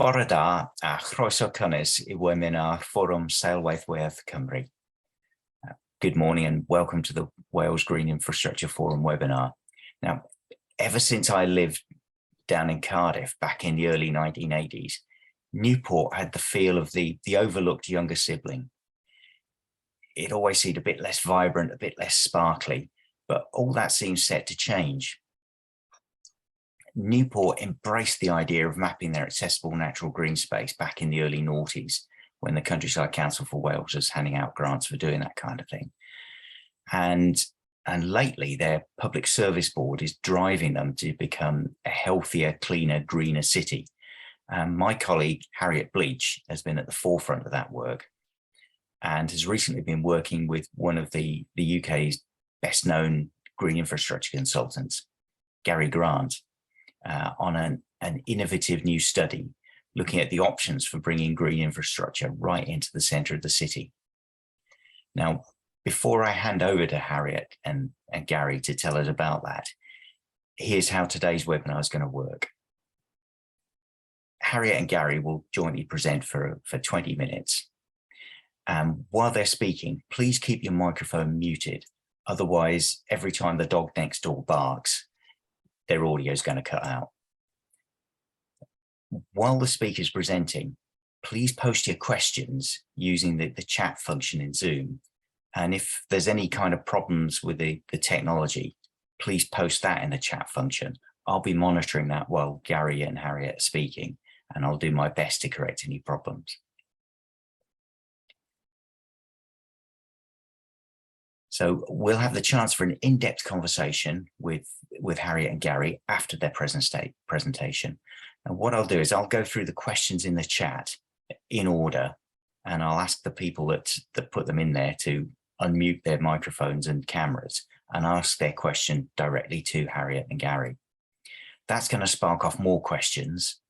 Bore da a chroeso cynnes I webinar Fforwm Seilwaithwyedd Cymru. Good morning and welcome to the Wales Green Infrastructure Forum webinar. Now, ever since I lived down in Cardiff back in the early 1980s, Newport had the feel of the overlooked younger sibling. It always seemed a bit less vibrant, a bit less sparkly, but all that seems set to change. Newport embraced the idea of mapping their accessible natural green space back in the early noughties, when the Countryside Council for Wales was handing out grants for doing that kind of thing. And lately, their public service board is driving them to become a healthier, cleaner, greener city. My colleague, Harriet Bleach, has been at the forefront of that work and has recently been working with one of the UK's best known green infrastructure consultants, Gary Grant, on an innovative new study looking at the options for bringing green infrastructure right into the centre of the city. Now, before I hand over to Harriet and Gary to tell us about that, here's how today's webinar is going to work. Harriet and Gary will jointly present for 20 minutes. While they're speaking, please keep your microphone muted. Otherwise, every time the dog next door barks, their audio is going to cut out. While the speaker is presenting, please post your questions using the chat function in Zoom. And if there's any kind of problems with the technology, please post that in the chat function. I'll be monitoring that while Gary and Harriet are speaking, and I'll do my best to correct any problems. So we'll have the chance for an in-depth conversation with Harriet and Gary after their presentation. And what I'll do is I'll go through the questions in the chat in order, and I'll ask the people that put them in there to unmute their microphones and cameras and ask their question directly to Harriet and Gary. That's going to spark off more questions.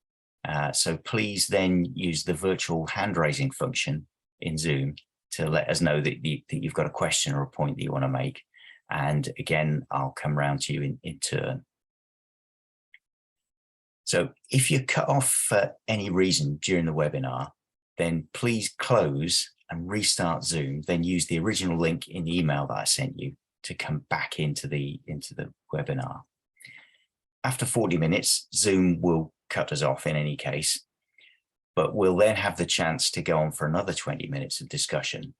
So please then use the virtual hand raising function in Zoom to let us know that you've got a question or a point that you want to make. And again, I'll come round to you in turn. So if you're cut off for any reason during the webinar, then please close and restart Zoom, then use the original link in the email that I sent you to come back into the webinar. After 40 minutes, Zoom will cut us off in any case, but we'll then have the chance to go on for another 20 minutes of discussion.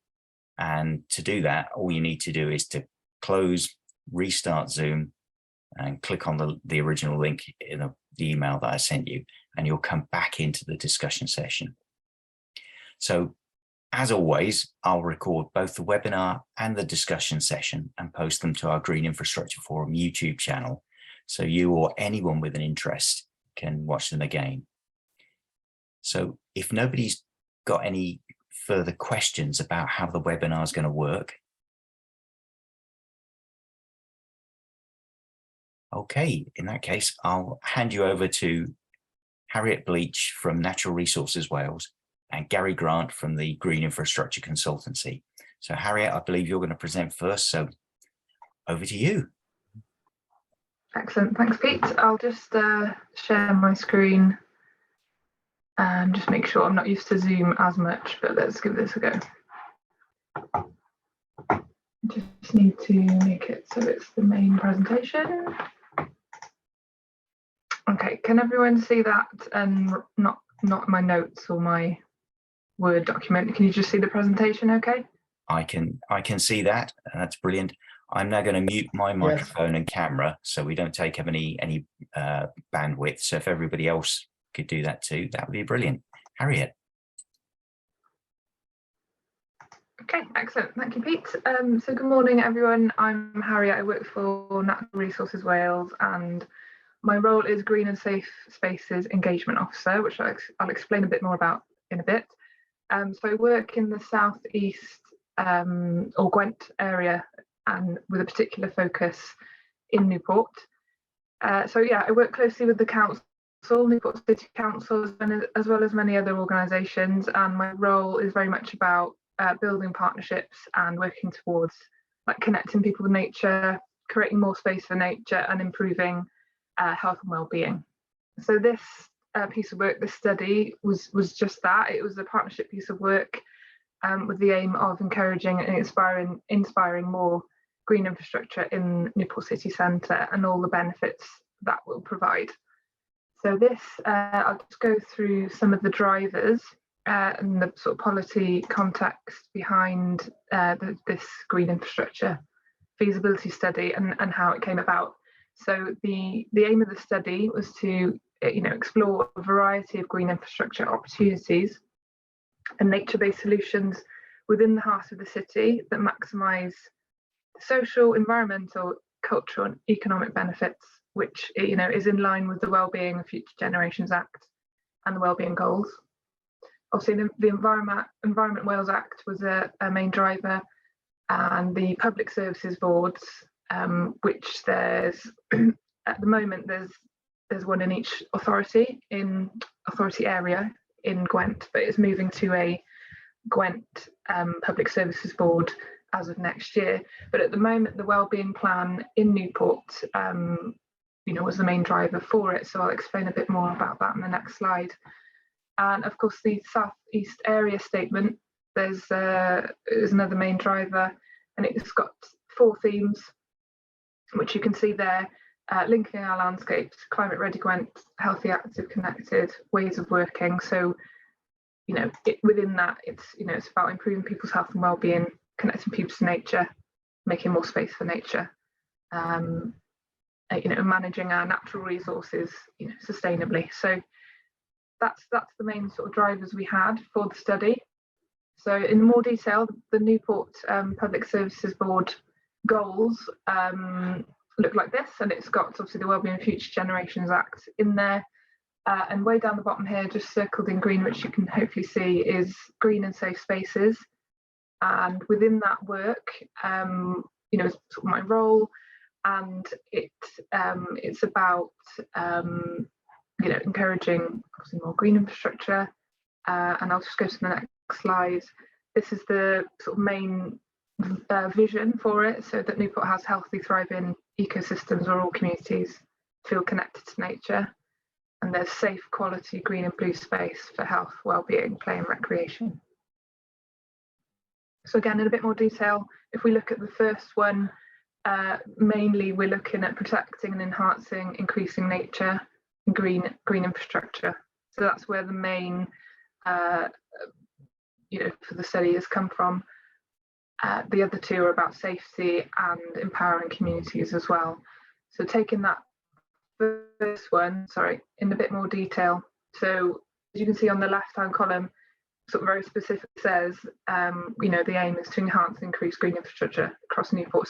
And to do that, all you need to do is to close, restart Zoom, and click on the original link in the email that I sent you, and you'll come back into the discussion session. So, as always, I'll record both the webinar and the discussion session and post them to our Green Infrastructure Forum YouTube channel, so you or anyone with an interest can watch them again. So if nobody's got any further questions about how the webinar is going to work, okay, in that case, I'll hand you over to Harriet Bleach from Natural Resources Wales and Gary Grant from the Green Infrastructure Consultancy. So Harriet, I believe you're going to present first, so over to you. Excellent, thanks Pete. I'll just share my screen and just make sure I'm not used to Zoom as much, but let's give this a go. Just need to make it so it's the main presentation. Okay, can everyone see that and not my notes or my Word document? Can you just see the presentation okay? I can see that. That's brilliant. I'm now going to mute my microphone and camera so we don't take up any bandwidth. So if everybody else could do that too, that would be brilliant. Harriet. Okay, excellent. Thank you, Pete. So good morning, everyone. I'm Harriet. I work for Natural Resources Wales, and my role is Green and Safe Spaces Engagement Officer, which I'll explain a bit more about in a bit. So I work in the southeast or Gwent area, and with a particular focus in Newport. So yeah, I work closely with the council, Newport City Council, as well as many other organisations, and my role is very much about building partnerships and working towards connecting people with nature, creating more space for nature, and improving health and well-being. So this piece of work, this study, was just that. It was a partnership piece of work with the aim of encouraging and inspiring more green infrastructure in Newport City Centre and all the benefits that will provide. So this, I'll just go through some of the drivers and the sort of policy context behind this green infrastructure feasibility study and how it came about. So the aim of the study was to explore a variety of green infrastructure opportunities and nature-based solutions within the heart of the city that maximise social, environmental, cultural and economic benefits, which is in line with the Wellbeing and Future Generations Act and the Wellbeing goals. Obviously, the Environment Wales Act was a main driver, and the public services boards, which there's at the moment there's one in each authority area in Gwent, but it's moving to a Gwent public services board as of next year. But at the moment, the Wellbeing plan in Newport was the main driver for it. So I'll explain a bit more about that in the next slide. And of course, the South East Area Statement, there's another main driver, and it's got 4 themes, which you can see there: linking our landscapes, climate ready Gwent, healthy, active, connected, ways of working. So, within that, it's about improving people's health and well-being, connecting people to nature, making more space for nature, managing our natural resources, sustainably. So that's the main sort of drivers we had for the study. So in more detail, the Newport Public Services Board goals look like this, and it's got obviously the Wellbeing and Future Generations Act in there. And way down the bottom here, just circled in green, which you can hopefully see, is green and safe spaces. And within that work, is sort of my role, and it's about encouraging obviously more green infrastructure. And I'll just go to the next slide. This is the sort of main vision for it, so that Newport has healthy, thriving ecosystems where all communities feel connected to nature, and there's safe, quality, green and blue space for health, well-being, play and recreation. So again, in a bit more detail, if we look at the first one, mainly we're looking at protecting and enhancing, increasing nature and green infrastructure. So that's where the main, for the study has come from. The other 2 are about safety and empowering communities as well. So taking that first one, in a bit more detail. So as you can see on the left-hand column, sort of very specific says, the aim is to enhance and increase green infrastructure across Newport,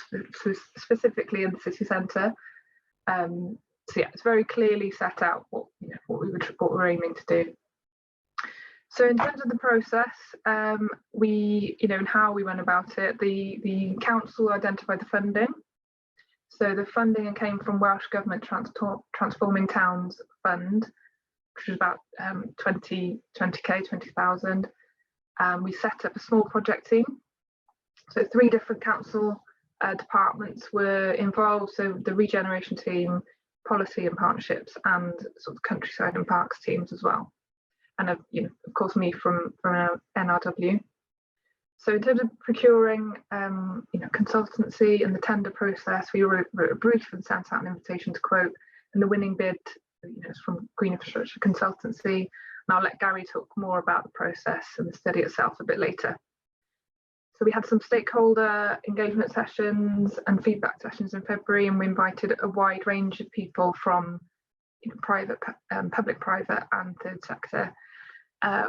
specifically in the city centre. So yeah, it's very clearly set out what we're aiming to do. So in terms of the process, and how we went about it, the council identified the funding. So the funding came from Welsh Government Transforming Towns Fund, which was about 20,000. We set up a small project team. So 3 different council departments were involved. So the regeneration team, policy and partnerships, and sort of countryside and parks teams as well. And of course me from NRW. So in terms of procuring, consultancy and the tender process, we wrote a brief and sent out an invitation to quote, and the winning bid, is from Green Infrastructure Consultancy. And I'll let Gary talk more about the process and the study itself a bit later. So we had some stakeholder engagement sessions and feedback sessions in February, and we invited a wide range of people from private, public, private and third sector,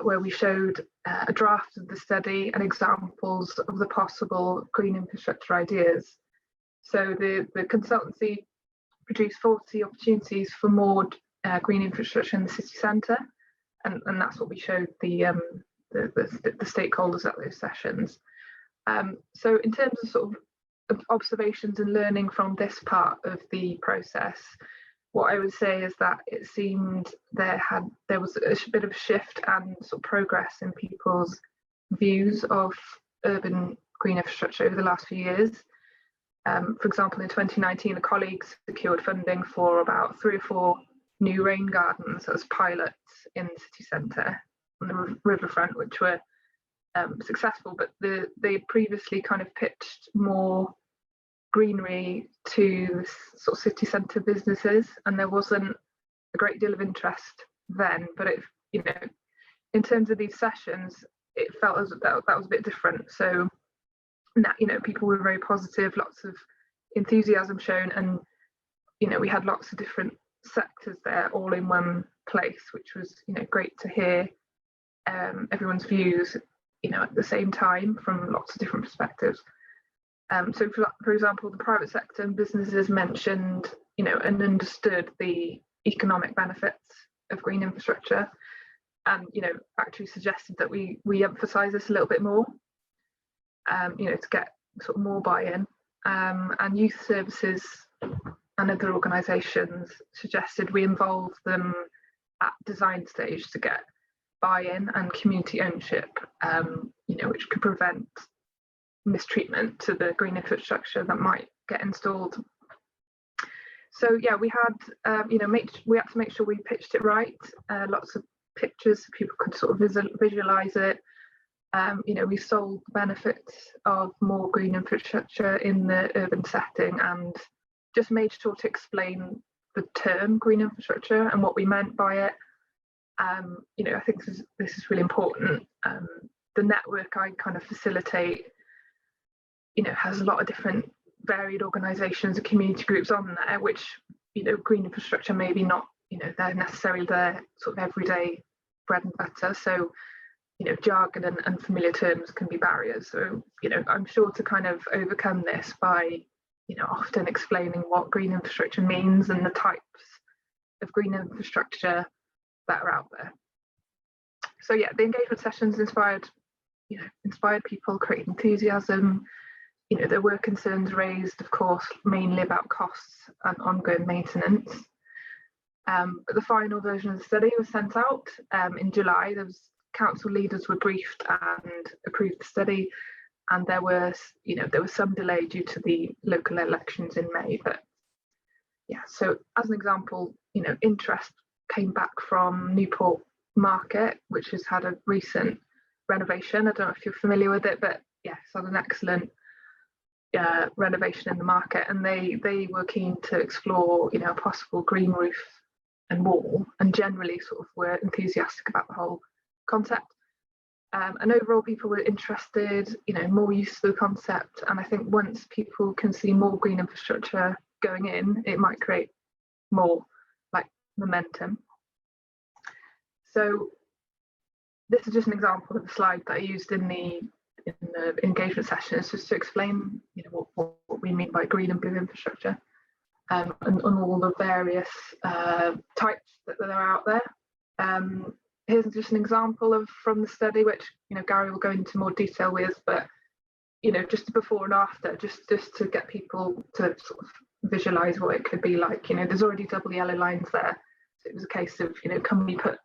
where we showed a draft of the study and examples of the possible green infrastructure ideas. So the consultancy produced 40 opportunities for more green infrastructure in the city centre, and that's what we showed the stakeholders at those sessions. So in terms of sort of observations and learning from this part of the process, what I would say is that it seemed there was a bit of a shift and sort of progress in people's views of urban green infrastructure over the last few years. For example, in 2019, a colleague secured funding for about 3 or 4 new rain gardens as pilots in the city centre on the riverfront, which were successful, but they had previously kind of pitched more greenery to sort of city centre businesses, and there wasn't a great deal of interest then. But it, you know, in terms of these sessions, it felt as that was a bit different. So, you know, people were very positive, lots of enthusiasm shown, and you know, we had lots of different sectors there all in one place, which was, you know, great to hear everyone's views, you know, at the same time from lots of different perspectives. So for example, the private sector and businesses mentioned, you know, and understood the economic benefits of green infrastructure, and, you know, actually suggested that we emphasize this a little bit more, you know, to get sort of more buy-in. And youth services and other organisations suggested we involve them at design stage to get buy-in and community ownership, you know, which could prevent mistreatment to the green infrastructure that might get installed. So yeah, we had, you know, we had to make sure we pitched it right. Lots of pictures so people could sort of visualise it. You know, we sold the benefits of more green infrastructure in the urban setting, and just made sure to explain the term green infrastructure and what we meant by it. You know, I think this is really important. The network I kind of facilitate, you know, has a lot of different varied organisations and community groups on there, which, you know, green infrastructure maybe not, you know, they're necessarily their sort of everyday bread and butter. So, you know, jargon and unfamiliar terms can be barriers. So, you know, I'm sure to kind of overcome this by, you know, often explaining what green infrastructure means and the types of green infrastructure that are out there. So yeah, the engagement sessions inspired people, created enthusiasm. You know, there were concerns raised, of course, mainly about costs and ongoing maintenance. But the final version of the study was sent out in July. Council leaders were briefed and approved the study, and there was some delay due to the local elections in May. But yeah, so as an example, you know, interest came back from Newport Market, which has had a recent renovation. I don't know if you're familiar with it, but yes, had an excellent renovation in the market, and they were keen to explore, you know, a possible green roof and wall, and generally sort of were enthusiastic about the whole concept. And overall, people were interested, you know, more use of the concept. And I think once people can see more green infrastructure going in, it might create more like momentum. So this is just an example of a slide that I used in the engagement session. It's just to explain, you know, what we mean by green and blue infrastructure, and all the various types that are out there. Here's just an example from the study, which, you know, Gary will go into more detail with, but, you know, just before and after, just to get people to sort of visualize what it could be like. You know, there's already double yellow lines there, so it was a case of, you know, can we put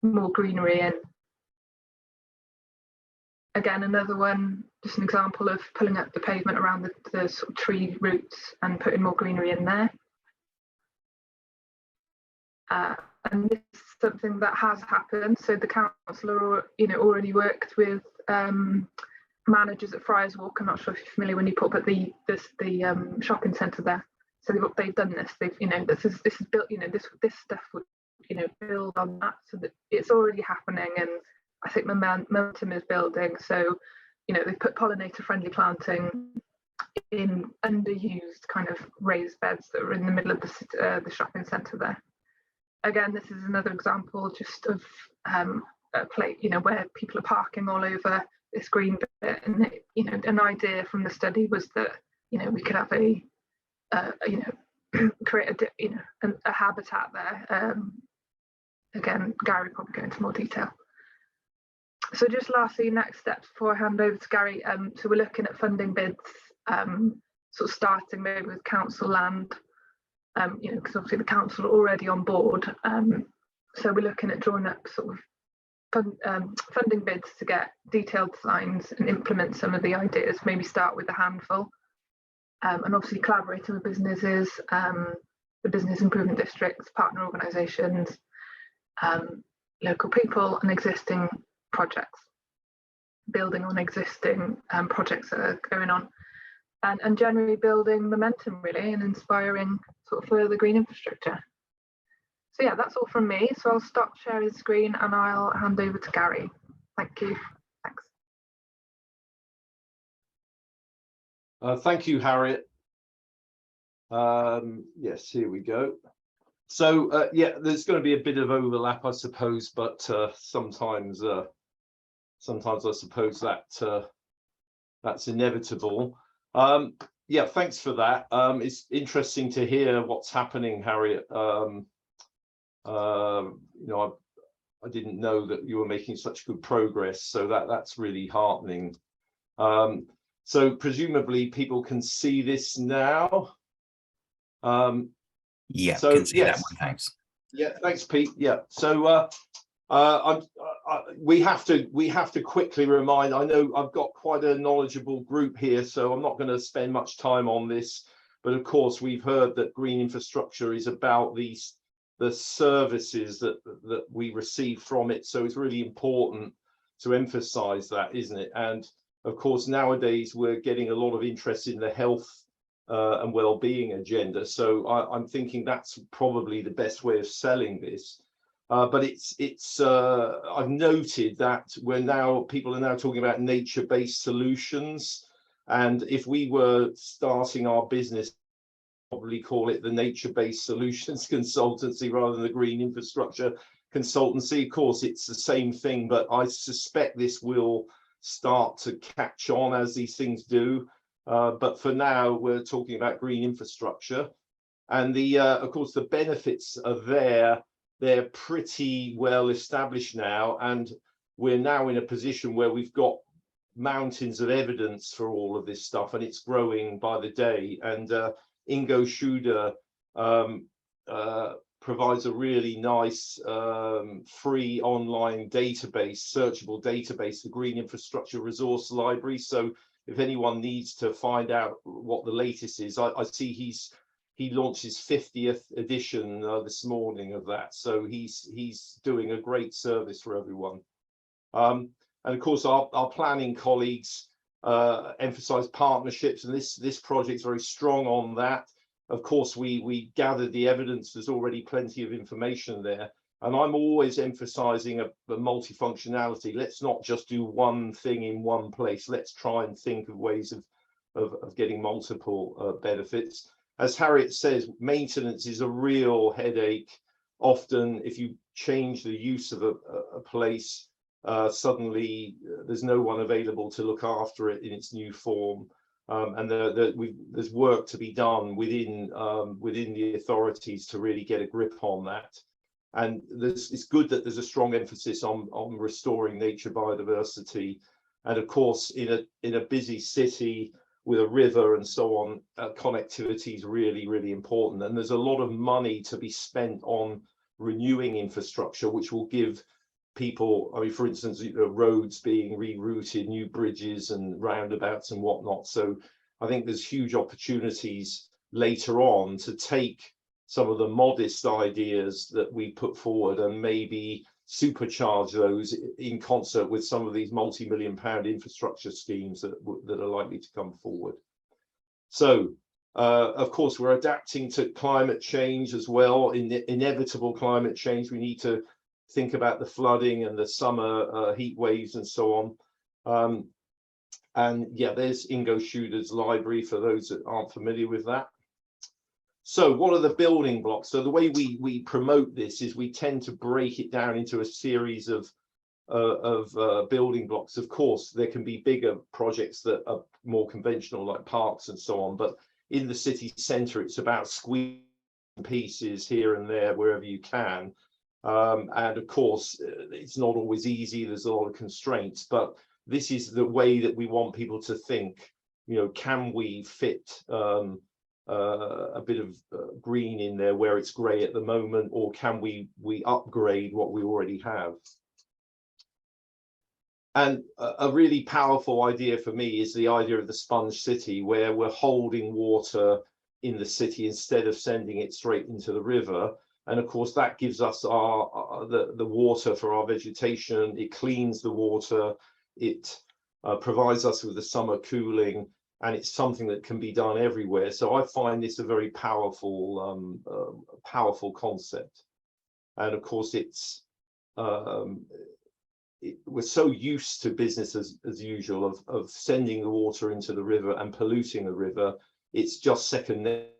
more greenery in? Again, another one, just an example of pulling up the pavement around the sort of tree roots and putting more greenery in there. And this is something that has happened. So the council, you know, already worked with managers at Friars Walk. I'm not sure if you're familiar with Newport, but the shopping centre there. So they've done this. They've, you know, this is built. You know, this stuff would, you know, build on that, so that it's already happening. And I think momentum is building. So, you know, they've put pollinator-friendly planting in underused kind of raised beds that are in the middle of the shopping centre there. Again, this is another example just of a place, you know, where people are parking all over this green bit. And, you know, an idea from the study was that, you know, we could have you know, create a habitat there. Again, Gary will probably go into more detail. So just lastly, next steps before I hand over to Gary. So we're looking at funding bids, sort of starting maybe with council land, you know, because obviously the council are already on board. So we're looking at drawing up sort of funding bids to get detailed designs and implement some of the ideas, maybe start with a handful. And obviously collaborating with businesses, the the business improvement districts, partner organisations, local people, and existing projects, building on existing projects that are going on, and generally building momentum really and inspiring sort of further green infrastructure. So yeah, that's all from me. So I'll stop sharing the screen and I'll hand over to Gary. Thank you. Thanks. Thank you, Harriet. Yes, here we go. So yeah, there's going to be a bit of overlap, I suppose, but sometimes I suppose that that's inevitable. Yeah, thanks for that. It's interesting to hear what's happening, Harriet. You know, I didn't know that you were making such good progress, so that's really heartening. So presumably people can see this now. Yeah, so can see yes. that one, thanks. Yeah, thanks, Pete. Yeah, so we have to quickly remind. I know I've got quite a knowledgeable group here, so I'm not going to spend much time on this. But of course, we've heard that green infrastructure is about the services that we receive from it. So it's really important to emphasise that, isn't it? And of course, nowadays we're getting a lot of interest in the health and well-being agenda. So I'm thinking that's probably the best way of selling this. But I've noted that people are now talking about nature-based solutions. And if we were starting our business, probably call it the nature-based solutions consultancy rather than the green infrastructure consultancy. Of course, it's the same thing, but I suspect this will start to catch on as these things do. But for now, we're talking about green infrastructure. And of course, the benefits are there. They're pretty well established now. And we're now in a position where we've got mountains of evidence for all of this stuff, and it's growing by the day. And Ingo Schuder provides a really nice free online database, searchable database, the Green Infrastructure Resource Library. So if anyone needs to find out what the latest is, I see he launched his 50th edition this morning of that. So he's doing a great service for everyone. And of course, our planning colleagues emphasize partnerships, and this project's very strong on that. Of course, we gathered the evidence. There's already plenty of information there. And I'm always emphasizing a multifunctionality. Let's not just do one thing in one place. Let's try and think of ways of getting multiple benefits. As Harriet says, maintenance is a real headache. Often, if you change the use of a place, suddenly there's no one available to look after it in its new form. And there's work to be done within the authorities to really get a grip on that. And it's good that there's a strong emphasis on restoring nature biodiversity. And of course, in a busy city with a river and so on, connectivity is really, really important. And there's a lot of money to be spent on renewing infrastructure, which will give people, I mean, for instance, roads being rerouted, new bridges and roundabouts and whatnot. So I think there's huge opportunities later on to take some of the modest ideas that we put forward and maybe supercharge those in concert with some of these multi-million-pound infrastructure schemes that are likely to come forward. So, of course, we're adapting to climate change as well, inevitable climate change. We need to think about the flooding and the summer heat waves and so on. And yeah, there's Ingo Schuder's library for those that aren't familiar with that. So what are the building blocks? So the way we promote this is we tend to break it down into a series of building blocks. Of course, there can be bigger projects that are more conventional, like parks and so on. But in the city centre, it's about squeezing pieces here and there wherever you can. And of course, it's not always easy. There's a lot of constraints, but this is the way that we want people to think. You know, can we fit a bit of green in there where it's grey at the moment, or can we upgrade what we already have? And a really powerful idea for me is the idea of the sponge city, where we're holding water in the city instead of sending it straight into the river. And of course, that gives us the water for our vegetation. It cleans the water. It provides us with the summer cooling, and it's something that can be done everywhere. So I find this a very powerful, powerful concept. And of course, we're so used to business as usual of sending the water into the river and polluting the river. It's just second nature.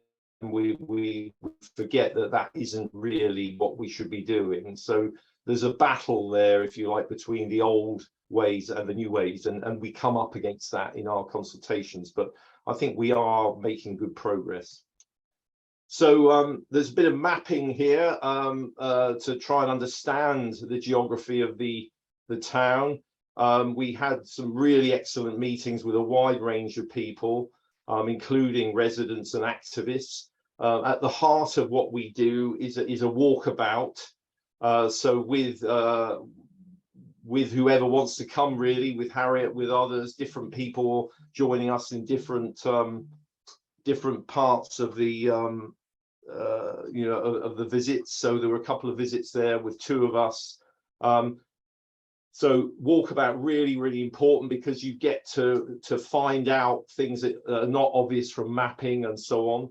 We forget that isn't really what we should be doing. So there's a battle there, if you like, between the old ways and the new ways, and we come up against that in our consultations, but I think we are making good progress. So there's a bit of mapping here to try and understand the geography of the town. We had some really excellent meetings with a wide range of people, including residents and activists. At the heart of what we do is a walkabout. So with whoever wants to come, really, with Harriet, with others, different people joining us in different parts of the of the visits. So there were a couple of visits there with 2 of us. So walkabout really important, because you get to find out things that are not obvious from mapping and so on.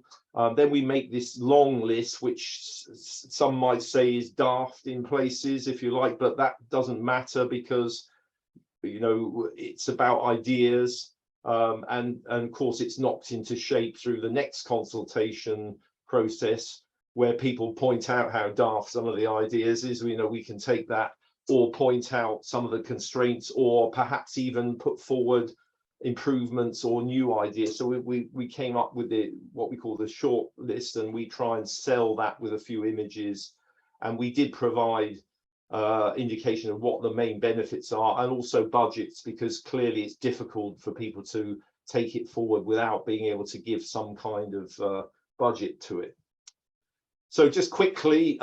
Then we make this long list, which some might say is daft in places, if you like, but that doesn't matter, because it's about ideas, and of course it's knocked into shape through the next consultation process, where people point out how daft some of the ideas is. We can take that, or point out some of the constraints, or perhaps even put forward improvements or new ideas. So we came up with what we call the short list, and we try and sell that with a few images. And we did provide indication of what the main benefits are, and also budgets, because clearly it's difficult for people to take it forward without being able to give some kind of budget to it. So just quickly,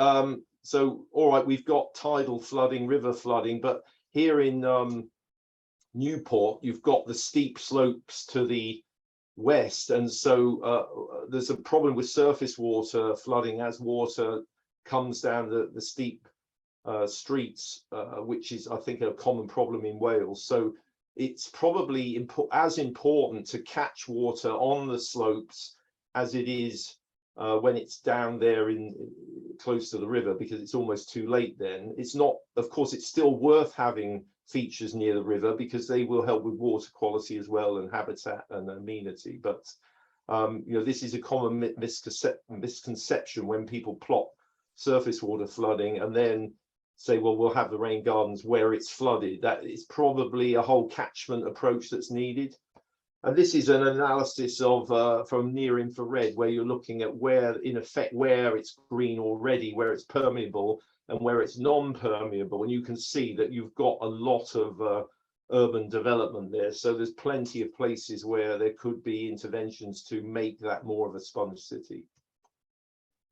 so, all right, we've got tidal flooding, river flooding, but here in Newport, you've got the steep slopes to the west. And so there's a problem with surface water flooding as water comes down the steep streets, which is, I think, a common problem in Wales. So it's probably as important to catch water on the slopes as it is when it's down there close to the river, because it's almost too late then. It's not, of course, it's still worth having features near the river, because they will help with water quality as well, and habitat and amenity. But this is a common misconception when people plot surface water flooding and then say, well, we'll have the rain gardens where it's flooded. That is probably a whole catchment approach that's needed. And this is an analysis of from near infrared, where you're looking at where, in effect, where it's green already, where it's permeable, and where it's non-permeable. And you can see that you've got a lot of urban development there. So there's plenty of places where there could be interventions to make that more of a sponge city.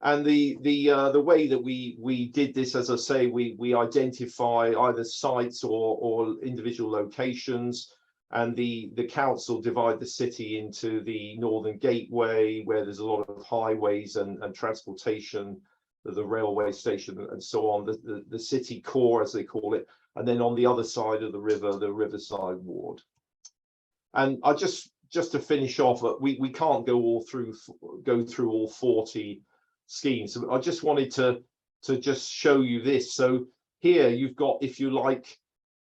And the way that we did this, as I say, we identify either sites or individual locations. And the council divide the city into the Northern Gateway, where there's a lot of highways and transportation, the railway station and so on, the city core, as they call it, and then on the other side of the river, the Riverside Ward. And I just to finish off, we can't go through all 40 schemes. So I just wanted to just show you this. So here you've got, if you like,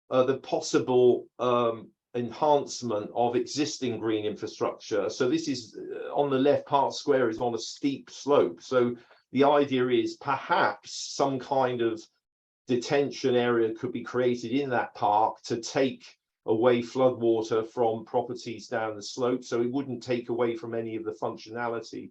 the possible enhancement of existing green infrastructure. So this is on the left, Park Square is on a steep slope. So the idea is perhaps some kind of detention area could be created in that park to take away floodwater from properties down the slope. So it wouldn't take away from any of the functionality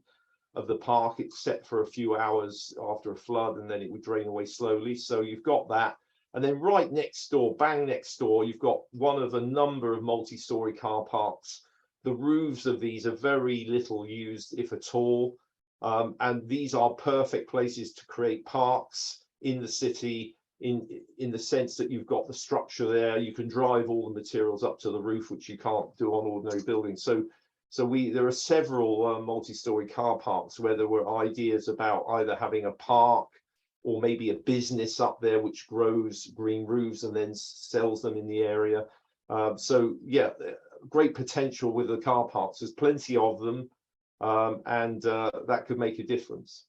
of the park, except for a few hours after a flood, and then it would drain away slowly. So you've got that. And then right next door, bang next door, you've got one of a number of multi-story car parks. The roofs of these are very little used, if at all. And these are perfect places to create parks in the city, in the sense that you've got the structure there. You can drive all the materials up to the roof, which you can't do on ordinary buildings. So So there are several multi-storey car parks where there were ideas about either having a park or maybe a business up there which grows green roofs and then sells them in the area. So yeah, great potential with the car parks. There's plenty of them, and that could make a difference.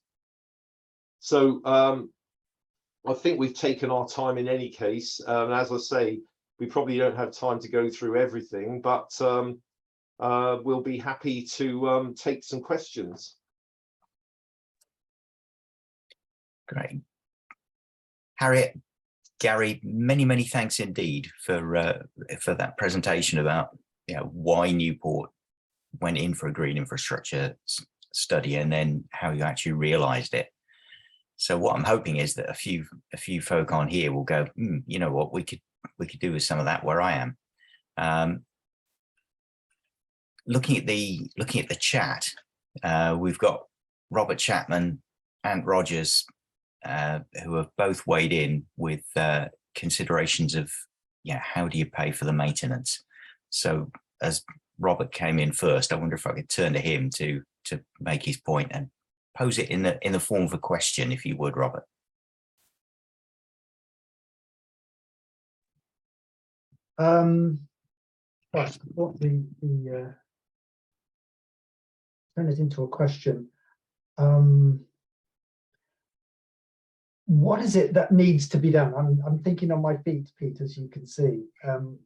So I think we've taken our time in any case. And as I say, we probably don't have time to go through everything, but we'll be happy to take some questions. Great. Harriet, Gary, many thanks indeed for that presentation about why Newport went in for a green infrastructure study and then how you actually realised it. So what I'm hoping is that a few folk on here will go, you know what, we could do with some of that where I am. Looking at the chat, we've got Robert Chapman and Rogers, who have both weighed in with considerations of how do you pay for the maintenance. So as Robert came in first, I wonder if I could turn to him to make his point and pose it in the form of a question, if you would, Robert. Well, the turn it into a question. What is it that needs to be done? I'm thinking on my feet, Pete, as you can see.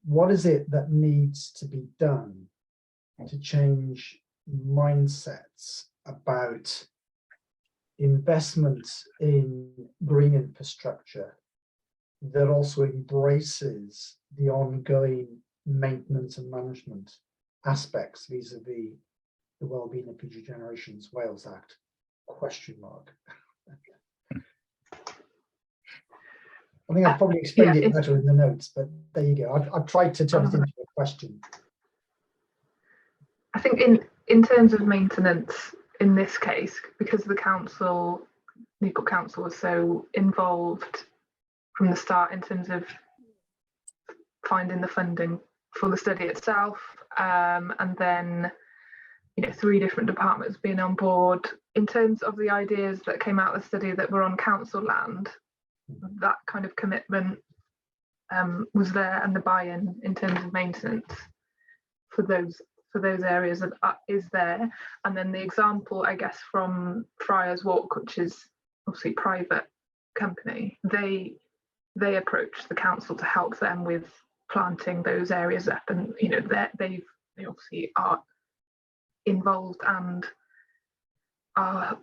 What is it that needs to be done to change mindsets about investment in green infrastructure that also embraces the ongoing maintenance and management aspects vis-a-vis the Wellbeing and Regeneration's Wales Act ? I think I've probably explained it better in the notes, but there you go. I've tried to turn it into a question. I think in terms of maintenance in this case, because the council, Newport Council, was so involved from the start in terms of finding the funding for the study itself, and then 3 different departments being on board. In terms of the ideas that came out of the study that were on council land, that kind of commitment was there, and the buy-in in terms of maintenance for those areas is there. And then the example, I guess, from Friars Walk, which is obviously a private company, they approached the council to help them with planting those areas up, and they obviously are involved and are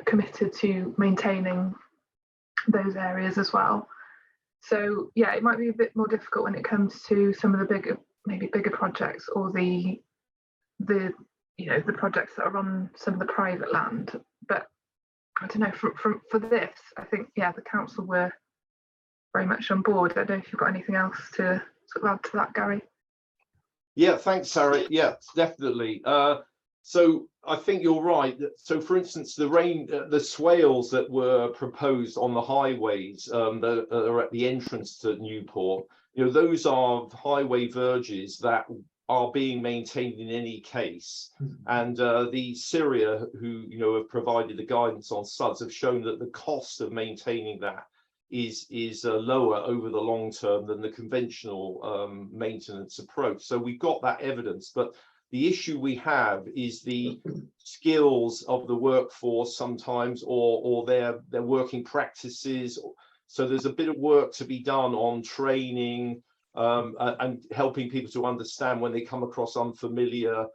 committed to maintaining those areas as well. So yeah, it might be a bit more difficult when it comes to some of the bigger projects, or the projects that are on some of the private land. But I don't know, for this, I think the council were very much on board. I don't know if you've got anything else to sort of add to that, Gary. Yeah, thanks, Harriet. Yeah, definitely. So I think you're right. So, for instance, the swales that were proposed on the highways that are at the entrance to Newport, those are highway verges that are being maintained in any case. And the Syria, who have provided the guidance on SUDS, have shown that the cost of maintaining that is lower over the long term than the conventional maintenance approach. So we've got that evidence, but the issue we have is the skills of the workforce sometimes, or their working practices. So there's a bit of work to be done on training and helping people to understand when they come across unfamiliar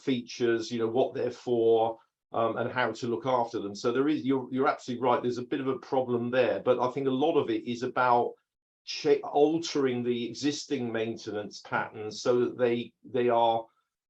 features, what they're for, and how to look after them. So there is, you're absolutely right, there's a bit of a problem there, but I think a lot of it is about altering the existing maintenance patterns so that they are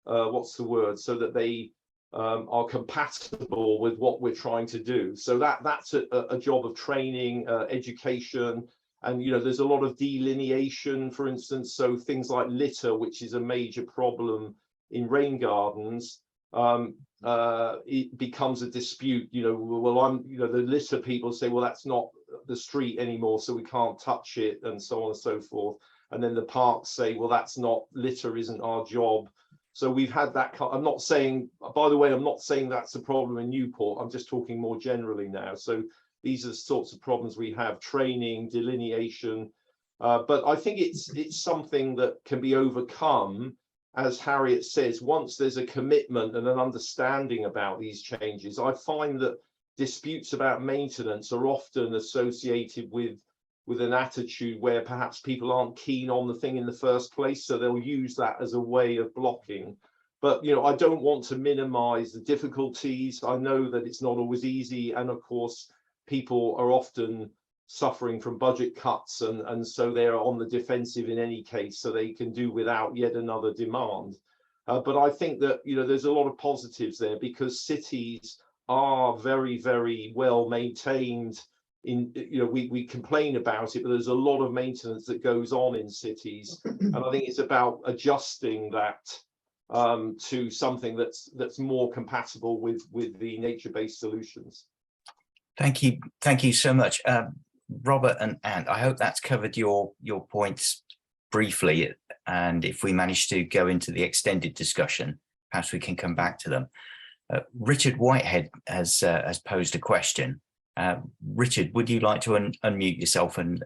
so that they are compatible with what we're trying to do. So that's a job of training, education, and there's a lot of delineation, for instance. So things like litter, which is a major problem in rain gardens, it becomes a dispute. The litter people say, well, that's not the street anymore, so we can't touch it, and so on and so forth. And then the parks say, well, that's not litter, isn't our job. So we've had that. I'm not saying, by the way, I'm not saying that's a problem in Newport. I'm just talking more generally now. So these are the sorts of problems we have: training, delineation. But I think it's something that can be overcome, as Harriet says, once there's a commitment and an understanding about these changes. I find that disputes about maintenance are often associated with an attitude where perhaps people aren't keen on the thing in the first place, so they'll use that as a way of blocking. But I don't want to minimize the difficulties. I know that it's not always easy, and of course people are often suffering from budget cuts, and so they're on the defensive in any case, so they can do without yet another demand. But I think that there's a lot of positives there, because cities are very, very well maintained. We complain about it, but there's a lot of maintenance that goes on in cities, and I think it's about adjusting that to something that's more compatible with the nature-based solutions. Thank you so much, Robert and Ant. I hope that's covered your points briefly, and if we manage to go into the extended discussion, perhaps we can come back to them. Richard Whitehead has posed a question. Richard, would you like to unmute yourself and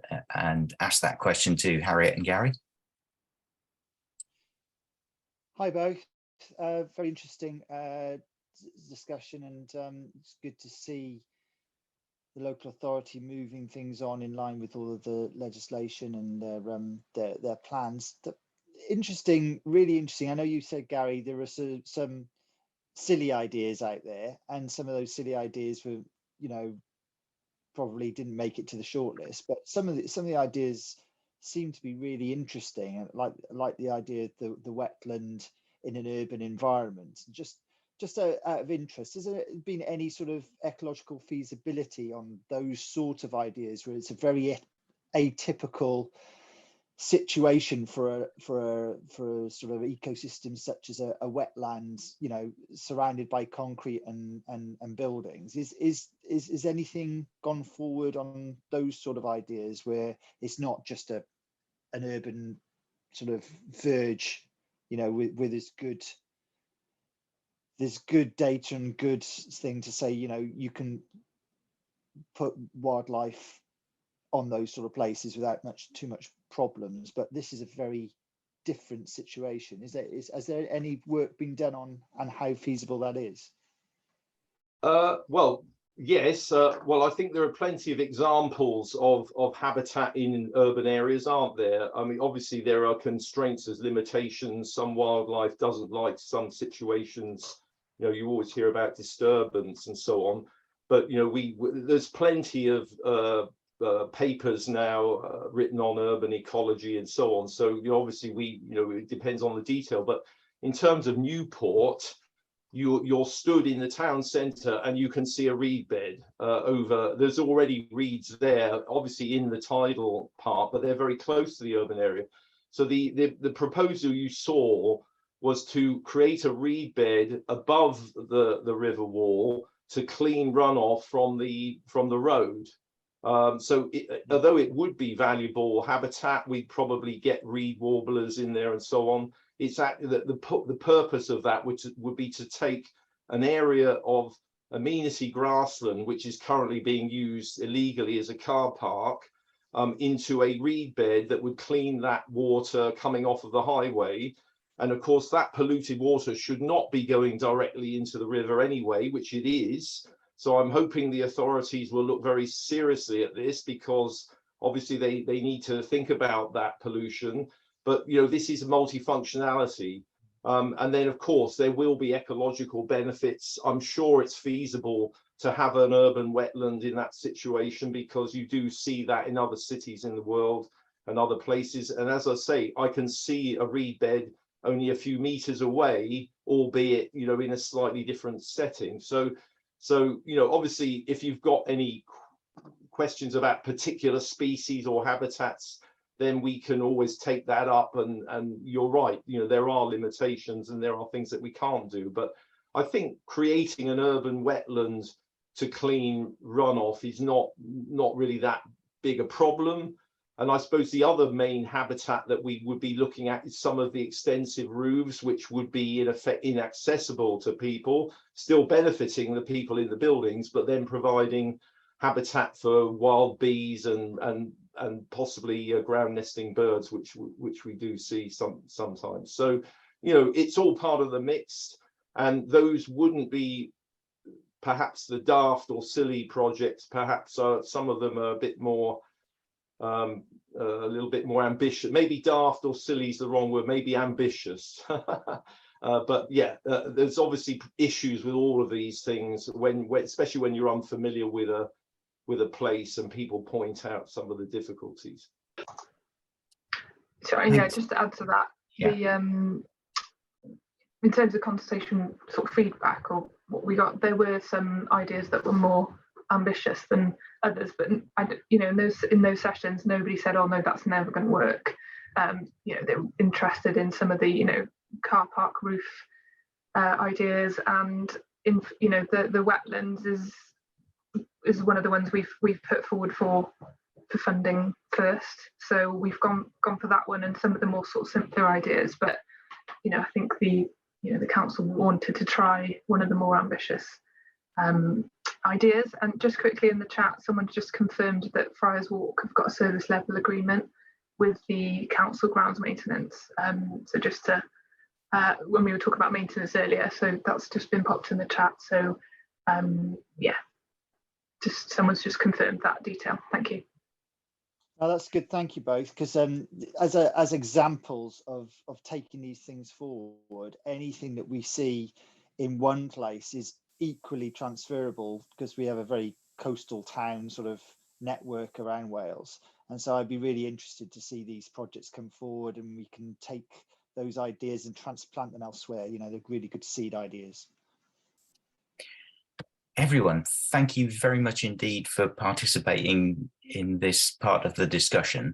ask that question to Harriet and Gary? Hi both. Very interesting discussion, and it's good to see the local authority moving things on in line with all of the legislation and their plans. Interesting, really interesting. I know you said, Gary, there are some silly ideas out there, and some of those silly ideas were, probably didn't make it to the shortlist, but some of the ideas seem to be really interesting, and like the idea of the wetland in an urban environment. Just out of interest, has there been any sort of ecological feasibility on those sort of ideas, where it's a very atypical situation for a sort of ecosystem such as a wetland, surrounded by concrete and buildings? Is anything gone forward on those sort of ideas, where it's not just an urban sort of verge, with there's good data and good thing to say, you can put wildlife on those sort of places without too much problems, but this is a very different situation. Has there any work been done on how feasible that is? Well, yes. Well, I think there are plenty of examples of habitat in urban areas, aren't there? I mean, obviously there are constraints, there's limitations. Some wildlife doesn't like some situations. You always hear about disturbance and so on, but there's plenty of papers now written on urban ecology and so on. So obviously it depends on the detail. But in terms of Newport, you're stood in the town centre and you can see a reed bed over. There's already reeds there, obviously in the tidal part, but they're very close to the urban area. So the proposal you saw was to create a reed bed above the river wall to clean runoff from the road. So although it would be valuable habitat, we'd probably get reed warblers in there and so on. It's the purpose of that would be to take an area of amenity grassland, which is currently being used illegally as a car park, into a reed bed that would clean that water coming off of the highway. And of course, that polluted water should not be going directly into the river anyway, which it is. So I'm hoping the authorities will look very seriously at this, because obviously they need to think about that pollution. But this is multifunctionality. And then of course there will be ecological benefits. I'm sure it's feasible to have an urban wetland in that situation, because you do see that in other cities in the world and other places. And as I say, I can see a reed bed only a few meters away, albeit in a slightly different setting. So obviously if you've got any questions about particular species or habitats, then we can always take that up, and you're right, there are limitations and there are things that we can't do. But I think creating an urban wetland to clean runoff is not really that big a problem. And I suppose the other main habitat that we would be looking at is some of the extensive roofs, which would be in effect inaccessible to people, still benefiting the people in the buildings, but then providing habitat for wild bees and possibly ground nesting birds, which we do see sometimes. So, you know, it's all part of the mix, and those wouldn't be perhaps the daft or silly projects. Perhaps some of them are a bit more, a little bit more ambitious. Maybe daft or silly is the wrong word. Maybe ambitious. But yeah, there's obviously issues with all of these things when especially when you're unfamiliar with a place and people point out some of the difficulties. Sorry, yeah, just to add to that, yeah. In terms of consultation sort of feedback or what we got, there were some ideas that were more ambitious than others, but you know, in those sessions, nobody said, "Oh no, that's never going to work." You know, they were interested in some of the, you know, car park roof ideas, and in, you know, the wetlands is one of the ones we've put forward for funding first. So we've gone for that one, and some of the more sort of simpler ideas. But you know, I think the council wanted to try one of the more ambitious ideas. And just quickly in the chat, someone just confirmed that Friars Walk have got a service level agreement with the council grounds maintenance. So just to when we were talking about maintenance earlier, so that's just been popped in the chat. So yeah, just someone's just confirmed that detail. Thank you. Oh, that's good. Thank you both. Because as examples of taking these things forward, anything that we see in one place is equally transferable, because we have a very coastal town sort of network around Wales. And so I'd be really interested to see these projects come forward, and we can take those ideas and transplant them elsewhere. You know, they're really good seed ideas. Everyone, thank you very much indeed for participating in this part of the discussion.